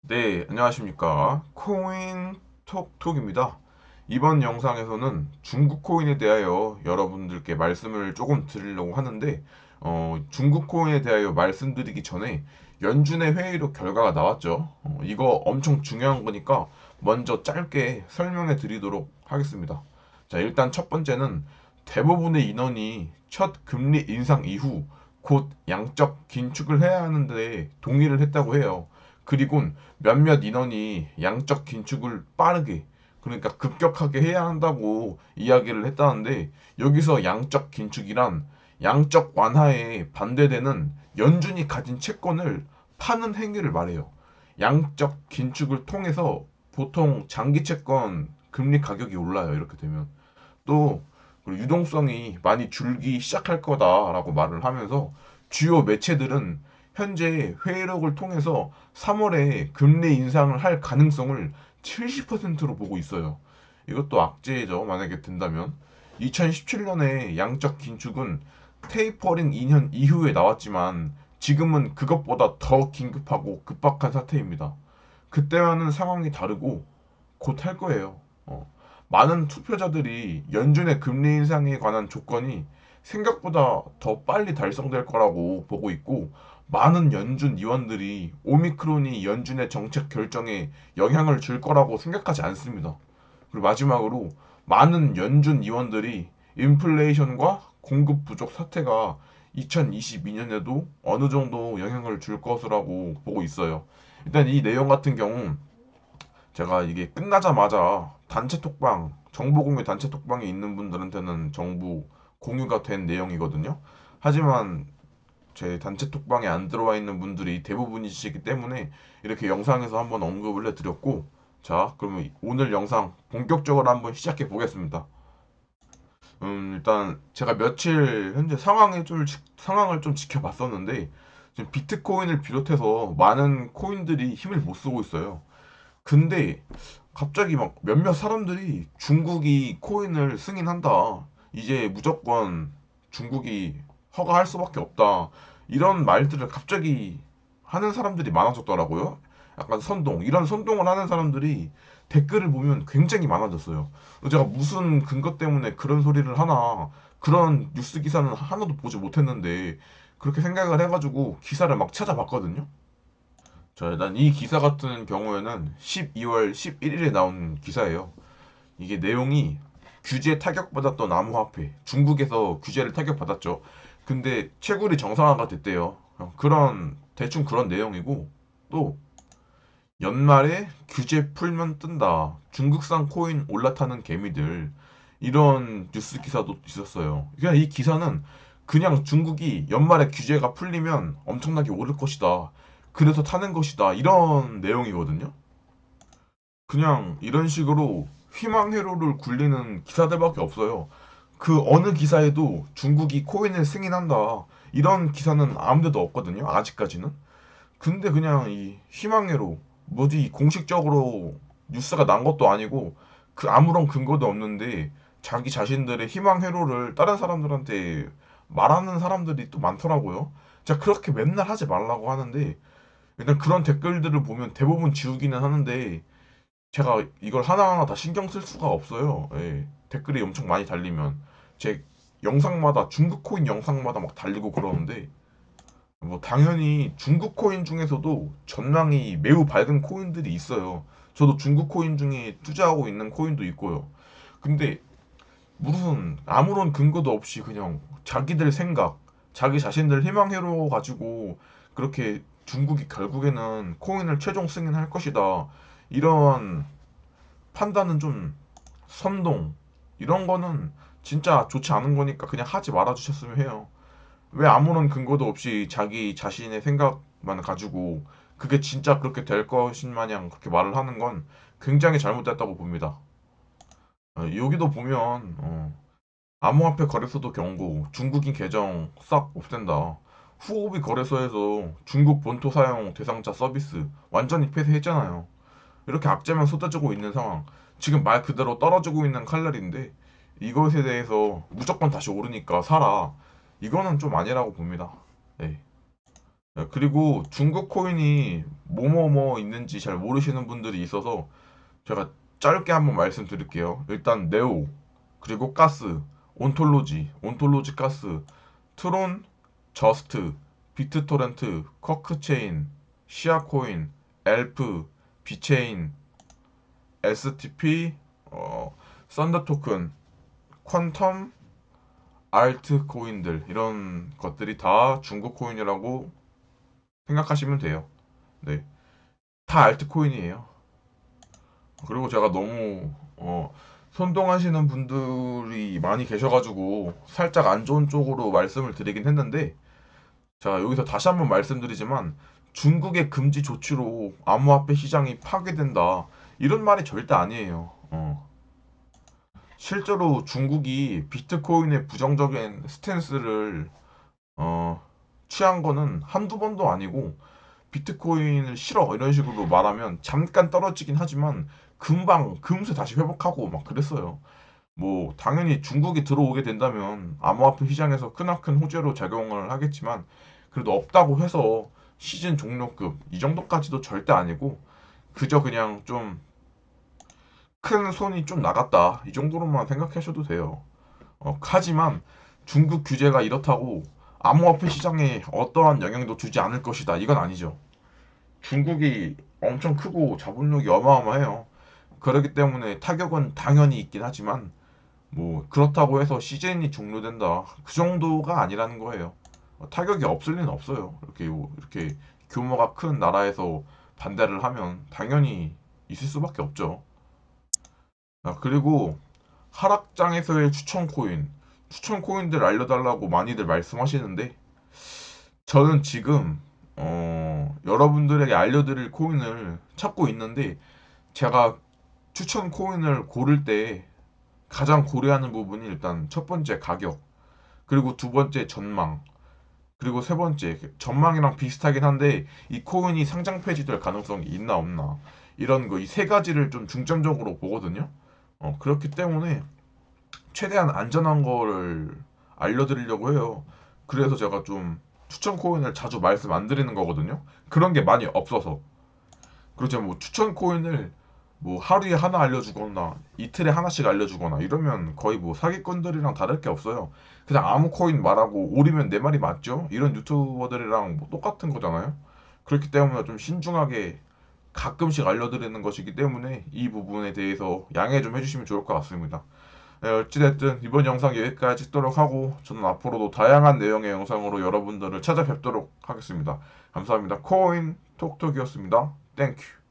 네, 안녕하십니까. 코인 톡톡입니다. 이번 영상에서는 중국 코인에 대하여 여러분들께 말씀을 조금 드리려고 하는데, 중국 코인에 대하여 말씀드리기 전에 연준의 회의로 결과가 나왔죠. 이거 엄청 중요한 거니까 먼저 짧게 설명해 드리도록 하겠습니다. 자, 일단 첫 번째는 대부분의 인원이 첫 금리 인상 이후 곧 양적 긴축을 해야 하는데 동의를 했다고 해요. 그리고 몇몇 인원이 양적 긴축을 빠르게, 그러니까 급격하게 해야 한다고 이야기를 했다는데, 여기서 양적 긴축이란 양적 완화에 반대되는 연준이 가진 채권을 파는 행위를 말해요. 양적 긴축을 통해서 보통 장기 채권 금리 가격이 올라요. 이렇게 되면 또 유동성이 많이 줄기 시작할 거다라고 말을 하면서 주요 매체들은 현재 회의록을 통해서 3월에 금리 인상을 할 가능성을 70%로 보고 있어요. 이것도 악재죠. 만약에 된다면. 2017년에 양적 긴축은 테이퍼링 2년 이후에 나왔지만 지금은 그것보다 더 긴급하고 급박한 사태입니다. 그때와는 상황이 다르고 곧 할 거예요. 많은 투표자들이 연준의 금리 인상에 관한 조건이 생각보다 더 빨리 달성될 거라고 보고 있고, 많은 연준 위원들이 오미크론이 연준의 정책 결정에 영향을 줄 거라고 생각하지 않습니다. 그리고 마지막으로 많은 연준 위원들이 인플레이션과 공급 부족 사태가 2022년에도 어느 정도 영향을 줄 것이라고 보고 있어요. 일단 이 내용 같은 경우 제가 이게 끝나자마자 단체 톡방, 정보 공유 단체 톡방에 있는 분들한테는 정보 공유가 된 내용이거든요. 하지만 제 단체 톡방에 안 들어와 있는 분들이 대부분이시기 때문에 이렇게 영상에서 한번 언급을 해드렸고, 자, 그러면 오늘 영상 본격적으로 한번 시작해 보겠습니다. 일단 제가 며칠 현재 상황을 좀 지켜봤었는데, 지금 비트코인을 비롯해서 많은 코인들이 힘을 못 쓰고 있어요. 근데 갑자기 막 몇몇 사람들이 중국이 코인을 승인한다. 이제 무조건 중국이 허가할 수밖에 없다. 이런 말들을 갑자기 하는 사람들이 많아졌더라고요. 약간 선동. 이런 선동을 하는 사람들이 댓글을 보면 굉장히 많아졌어요. 제가 무슨 근거 때문에 그런 소리를 하나, 그런 뉴스 기사는 하나도 보지 못했는데, 그렇게 생각을 해가지고 기사를 막 찾아봤거든요. 자, 일단 이 기사 같은 경우에는 12월 11일에 나온 기사예요. 이게 내용이 규제 타격받았던 암호화폐. 중국에서 규제를 타격받았죠. 근데 채굴이 정상화가 됐대요. 대충 그런 내용이고, 또 연말에 규제 풀면 뜬다. 중국산 코인 올라타는 개미들. 이런 뉴스 기사도 있었어요. 그냥 이 기사는 그냥 중국이 연말에 규제가 풀리면 엄청나게 오를 것이다. 그래서 타는 것이다. 이런 내용이거든요. 그냥 이런 식으로 희망회로를 굴리는 기사들밖에 없어요. 그 어느 기사에도 중국이 코인을 승인한다. 이런 기사는 아무데도 없거든요. 아직까지는. 근데 그냥 이 희망회로 뭐지 공식적으로 뉴스가 난 것도 아니고 그 아무런 근거도 없는데 자기 자신들의 희망회로를 다른 사람들한테 말하는 사람들이 또 많더라고요. 자, 그렇게 맨날 하지 말라고 하는데 일단 그런 댓글들을 보면 대부분 지우기는 하는데 제가 이걸 하나하나 다 신경 쓸 수가 없어요. 예. 댓글이 엄청 많이 달리면 제 영상마다 중국 코인 영상마다 막 달리고 그러는데 뭐 당연히 중국 코인 중에서도 전망이 매우 밝은 코인들이 있어요. 저도 중국 코인 중에 투자하고 있는 코인도 있고요. 근데 무슨 아무런 근거도 없이 그냥 자기들 생각, 자기 자신들 희망회로 가지고 그렇게 중국이 결국에는 코인을 최종 승인할 것이다. 이런 판단은 좀 선동. 이런 거는 진짜 좋지 않은 거니까 그냥 하지 말아 주셨으면 해요. 왜 아무런 근거도 없이 자기 자신의 생각만 가지고 그게 진짜 그렇게 될 것인 마냥 그렇게 말을 하는 건 굉장히 잘못됐다고 봅니다. 여기도 보면 암호화폐 거래소도 경고, 중국인 계정 싹 없앤다. 후오비 거래소에서 중국 본토 사용 대상자 서비스 완전히 폐쇄했잖아요. 이렇게 악재만 쏟아지고 있는 상황. 지금 말 그대로 떨어지고 있는 칼날인데 이것에 대해서 무조건 다시 오르니까 사라. 이거는 좀 아니라고 봅니다. 네. 그리고 중국 코인이 뭐뭐뭐 있는지 잘 모르시는 분들이 있어서 제가 짧게 한번 말씀드릴게요. 일단 네오, 그리고 가스, 온톨로지 가스, 트론, 저스트, 비트토렌트, 쿼크체인, 시아코인, 엘프, 비체인, STP, 썬더 토큰, 퀀텀, 알트 코인들 이런 것들이 다 중국 코인이라고 생각하시면 돼요. 네, 다 알트 코인이에요. 그리고 제가 너무 선동하시는 분들이 많이 계셔가지고 살짝 안 좋은 쪽으로 말씀을 드리긴 했는데, 자 여기서 다시 한번 말씀드리지만 중국의 금지 조치로 암호화폐 시장이 파괴된다 이런 말이 절대 아니에요. 실제로 중국이 비트코인의 부정적인 스탠스를 어, 취한 거는 한두 번도 아니고, 비트코인을 싫어 이런 식으로 말하면 잠깐 떨어지긴 하지만 금방 금세 다시 회복하고 막 그랬어요. 뭐 당연히 중국이 들어오게 된다면 암호화폐 시장에서 크나큰 호재로 작용을 하겠지만, 그래도 없다고 해서 시즌 종료급 이 정도까지도 절대 아니고, 그저 그냥 좀 큰 손이 좀 나갔다 이 정도로만 생각하셔도 돼요. 하지만 중국 규제가 이렇다고 암호화폐 시장에 어떠한 영향도 주지 않을 것이다 이건 아니죠. 중국이 엄청 크고 자본력이 어마어마해요. 그렇기 때문에 타격은 당연히 있긴 하지만, 뭐 그렇다고 해서 시즌이 종료된다 그 정도가 아니라는 거예요. 타격이 없을 리는 없어요. 이렇게 규모가 큰 나라에서 반대를 하면 당연히 있을 수밖에 없죠. 그리고 하락장에서의 추천 코인들 알려달라고 많이들 말씀하시는데, 저는 지금 여러분들에게 알려드릴 코인을 찾고 있는데, 제가 추천 코인을 고를 때 가장 고려하는 부분이 일단 첫 번째 가격, 그리고 두 번째 전망, 그리고 세 번째 전망이랑 비슷하긴 한데 이 코인이 상장 폐지될 가능성이 있나 없나, 이런 거 이 세 가지를 좀 중점적으로 보거든요. 그렇기 때문에 최대한 안전한 거를 알려드리려고 해요. 그래서 제가 좀 추천 코인을 자주 말씀 안 드리는 거거든요. 그런 게 많이 없어서. 그렇죠. 뭐 추천 코인을 뭐 하루에 하나 알려주거나 이틀에 하나씩 알려주거나 이러면 거의 뭐 사기꾼들이랑 다를 게 없어요. 그냥 아무 코인 말하고 오리면 내 말이 맞죠? 이런 유튜버들이랑 뭐 똑같은 거잖아요. 그렇기 때문에 좀 신중하게 가끔씩 알려드리는 것이기 때문에 이 부분에 대해서 양해 좀 해주시면 좋을 것 같습니다. 네, 어찌됐든 이번 영상 여기까지 찍도록 하고, 저는 앞으로도 다양한 내용의 영상으로 여러분들을 찾아뵙도록 하겠습니다. 감사합니다. 코인 톡톡이었습니다. 땡큐.